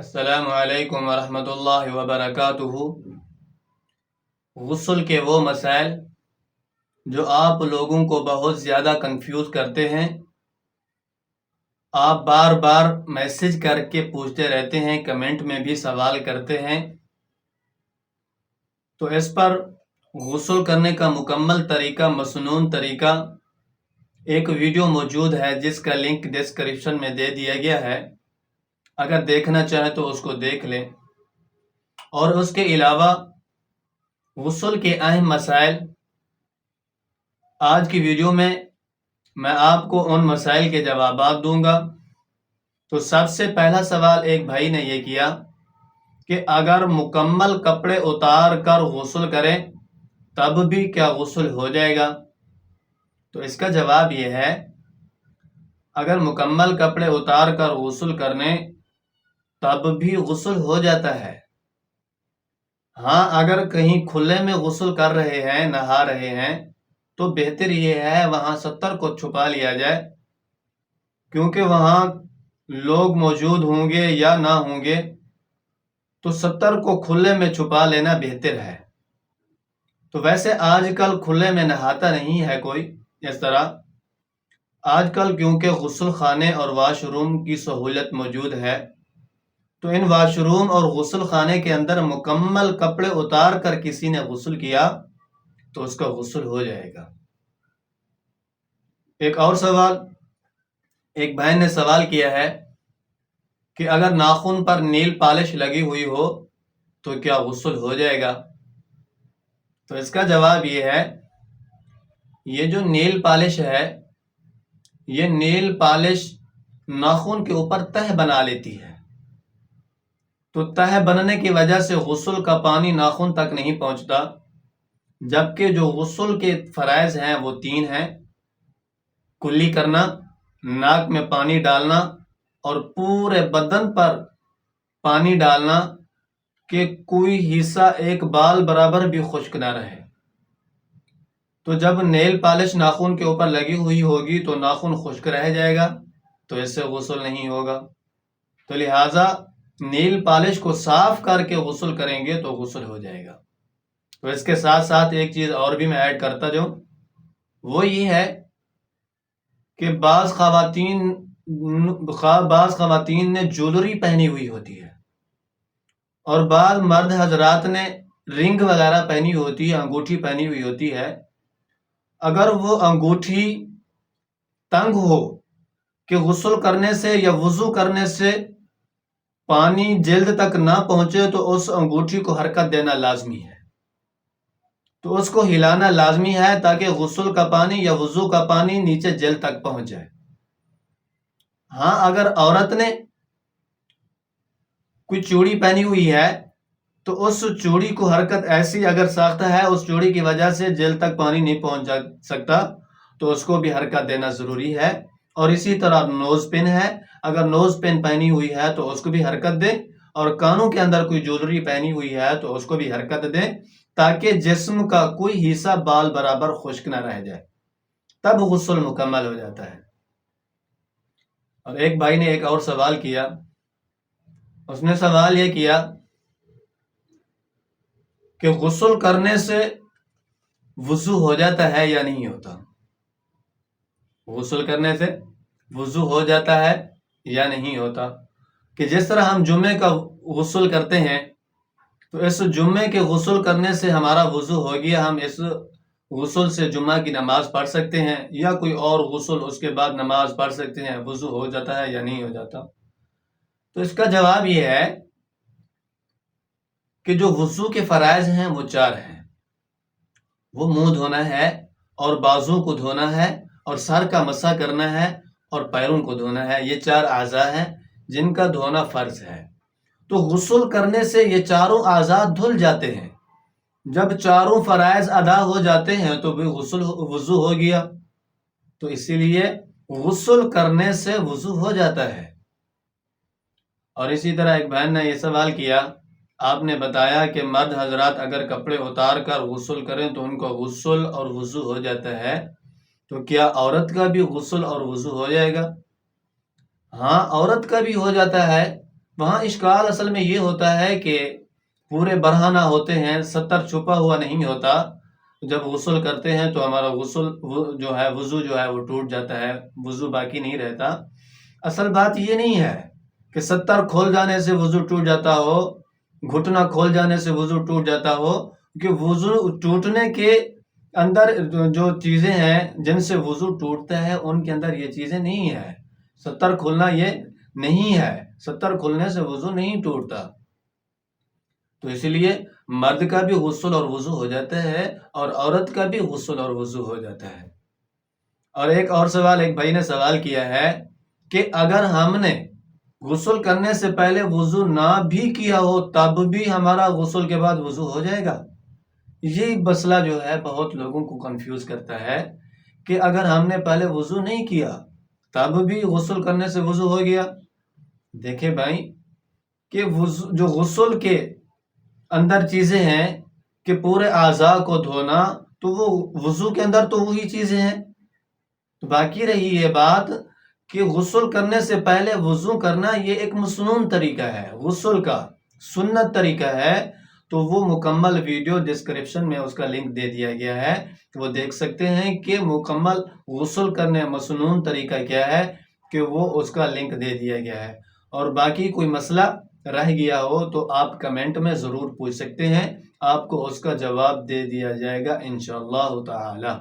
السلام علیکم ورحمۃ اللہ وبرکاتہ۔ غسل کے وہ مسائل جو آپ لوگوں کو بہت زیادہ کنفیوز کرتے ہیں، آپ بار بار میسج کر کے پوچھتے رہتے ہیں، کمنٹ میں بھی سوال کرتے ہیں، تو اس پر غسل کرنے کا مکمل طریقہ، مسنون طریقہ ایک ویڈیو موجود ہے جس کا لنک ڈسکرپشن میں دے دیا گیا ہے۔ اگر دیکھنا چاہیں تو اس کو دیکھ لیں۔ اور اس کے علاوہ غسل کے اہم مسائل آج کی ویڈیو میں آپ کو ان مسائل کے جوابات دوں گا۔ تو سب سے پہلا سوال ایک بھائی نے یہ کیا کہ اگر مکمل کپڑے اتار کر غسل کریں تب بھی کیا غسل ہو جائے گا؟ تو اس کا جواب یہ ہے، اگر مکمل کپڑے اتار کر غسل کرنے تب بھی غسل ہو جاتا ہے۔ ہاں، اگر کہیں کھلے میں غسل کر رہے ہیں، نہا رہے ہیں، تو بہتر یہ ہے وہاں ستر کو چھپا لیا جائے، کیونکہ وہاں لوگ موجود ہوں گے یا نہ ہوں گے، تو ستر کو کھلے میں چھپا لینا بہتر ہے۔ تو ویسے آج کل کھلے میں نہاتا نہیں ہے کوئی اس طرح، آج کل کیونکہ غسل خانے اور واش روم کی سہولت موجود ہے، تو ان واش روم اور غسل خانے کے اندر مکمل کپڑے اتار کر کسی نے غسل کیا تو اس کا غسل ہو جائے گا۔ ایک اور سوال، ایک بہن نے سوال کیا ہے کہ اگر ناخن پر نیل پالش لگی ہوئی ہو تو کیا غسل ہو جائے گا؟ تو اس کا جواب یہ ہے، یہ جو نیل پالش ہے، یہ نیل پالش ناخن کے اوپر تہ بنا لیتی ہے، تو تہ بننے کی وجہ سے غسل کا پانی ناخن تک نہیں پہنچتا، جبکہ جو غسل کے فرائض ہیں وہ 3 ہیں: کلی کرنا، ناک میں پانی ڈالنا، اور پورے بدن پر پانی ڈالنا کہ کوئی حصہ ایک بال برابر بھی خشک نہ رہے۔ تو جب نیل پالش ناخن کے اوپر لگی ہوئی ہوگی تو ناخن خشک رہ جائے گا، تو اس سے غسل نہیں ہوگا۔ تو لہٰذا نیل پالش کو صاف کر کے غسل کریں گے تو غسل ہو جائے گا۔ تو اس کے ساتھ ساتھ ایک چیز اور بھی میں ایڈ کرتا جاؤں، وہ یہ ہے کہ بعض خواتین نے جولری پہنی ہوئی ہوتی ہے، اور بعض مرد حضرات نے رنگ وغیرہ پہنی ہوتی ہے، انگوٹھی پہنی ہوئی ہوتی ہے۔ اگر وہ انگوٹھی تنگ ہو کہ غسل کرنے سے یا وضو کرنے سے پانی جلد تک نہ پہنچے تو اس انگوٹھی کو حرکت دینا لازمی ہے، تو اس کو ہلانا لازمی ہے تاکہ غسل کا پانی یا وضو کا پانی نیچے جلد تک پہنچ جائے۔ ہاں، اگر عورت نے کوئی چوڑی پہنی ہوئی ہے تو اس چوڑی کو حرکت ایسی اگر ساختہ ہے، اس چوڑی کی وجہ سے جلد تک پانی نہیں پہنچ سکتا، تو اس کو بھی حرکت دینا ضروری ہے۔ اور اسی طرح نوز پن ہے، اگر نوز پن پہنی ہوئی ہے تو اس کو بھی حرکت دے، اور کانوں کے اندر کوئی جولری پہنی ہوئی ہے تو اس کو بھی حرکت دے، تاکہ جسم کا کوئی حصہ بال برابر خشک نہ رہ جائے، تب غسل مکمل ہو جاتا ہے۔ اور ایک بھائی نے ایک اور سوال کیا، اس نے سوال یہ کیا کہ غسل کرنے سے وضو ہو جاتا ہے یا نہیں ہوتا؟ غسل کرنے سے وضو ہو جاتا ہے یا نہیں ہوتا؟ کہ جس طرح ہم جمعے کا غسل کرتے ہیں تو اس جمعے کے غسل کرنے سے ہمارا وضو ہو گیا، ہم اس غسل سے جمعہ کی نماز پڑھ سکتے ہیں، یا کوئی اور غسل اس کے بعد نماز پڑھ سکتے ہیں، وضو ہو جاتا ہے یا نہیں ہو جاتا؟ تو اس کا جواب یہ ہے کہ جو وضو کے فرائض ہیں وہ 4 ہیں۔ وہ منہ دھونا ہے، اور بازو کو دھونا ہے، اور سر کا مسح کرنا ہے، اور پیروں کو دھونا ہے۔ یہ 4 اعضاء ہیں جن کا دھونا فرض ہے۔ تو غسل کرنے سے یہ چاروں اعضاء دھل جاتے ہیں۔ جب چاروں فرائض ادا ہو جاتے ہیں تو بھی وضو ہو گیا، تو اسی لیے غسل کرنے سے وضو ہو جاتا ہے۔ اور اسی طرح ایک بہن نے یہ سوال کیا، آپ نے بتایا کہ مرد حضرات اگر کپڑے اتار کر غسل کریں تو ان کو غسل اور وضو ہو جاتا ہے، تو کیا عورت کا بھی غسل اور وضو ہو جائے گا؟ ہاں، عورت کا بھی ہو جاتا ہے، وہاں اشکال اصل میں یہ ہوتا ہے کہ پورے برہنہ ہوتے ہیں، 70 چھپا ہوا نہیں ہوتا. جب غسل کرتے ہیں تو ہمارا غسل جو ہے وضو جو ہے وہ ٹوٹ جاتا ہے، وضو باقی نہیں رہتا. اصل بات یہ نہیں ہے کہ 70 کھول جانے سے وضو ٹوٹ جاتا ہو، گھٹنا کھول جانے سے وضو ٹوٹ جاتا ہو، کہ وضو ٹوٹنے کے اندر جو چیزیں ہیں جن سے وضو ٹوٹتا ہے ان کے اندر یہ چیزیں نہیں ہے. 70 کھولنا یہ نہیں ہے، 70 کھولنے سے وضو نہیں ٹوٹتا. تو اسی لیے مرد کا بھی غسل اور وضو ہو جاتا ہے اور عورت کا بھی غسل اور وضو ہو جاتا ہے. اور ایک اور سوال ایک بھائی نے سوال کیا ہے کہ اگر ہم نے غسل کرنے سے پہلے وضو نہ بھی کیا ہو تب بھی ہمارا غسل کے بعد وضو ہو جائے گا. یہ مسئلہ جو ہے بہت لوگوں کو کنفیوز کرتا ہے کہ اگر ہم نے پہلے وضو نہیں کیا تب بھی غسل کرنے سے وضو ہو گیا. دیکھیں بھائی کہ جو غسل کے اندر چیزیں ہیں کہ پورے اعضاء کو دھونا، تو وہ وضو کے اندر تو وہی چیزیں ہیں. تو باقی رہی یہ بات کہ غسل کرنے سے پہلے وضو کرنا یہ ایک مسنون طریقہ ہے، غسل کا سنت طریقہ ہے. تو وہ مکمل ویڈیو ڈسکرپشن میں اس کا لنک دے دیا گیا ہے، وہ دیکھ سکتے ہیں کہ مکمل غسل کرنے مسنون طریقہ کیا ہے، کہ وہ اس کا لنک دے دیا گیا ہے. اور باقی کوئی مسئلہ رہ گیا ہو تو آپ کمنٹ میں ضرور پوچھ سکتے ہیں، آپ کو اس کا جواب دے دیا جائے گا انشاءاللہ تعالی.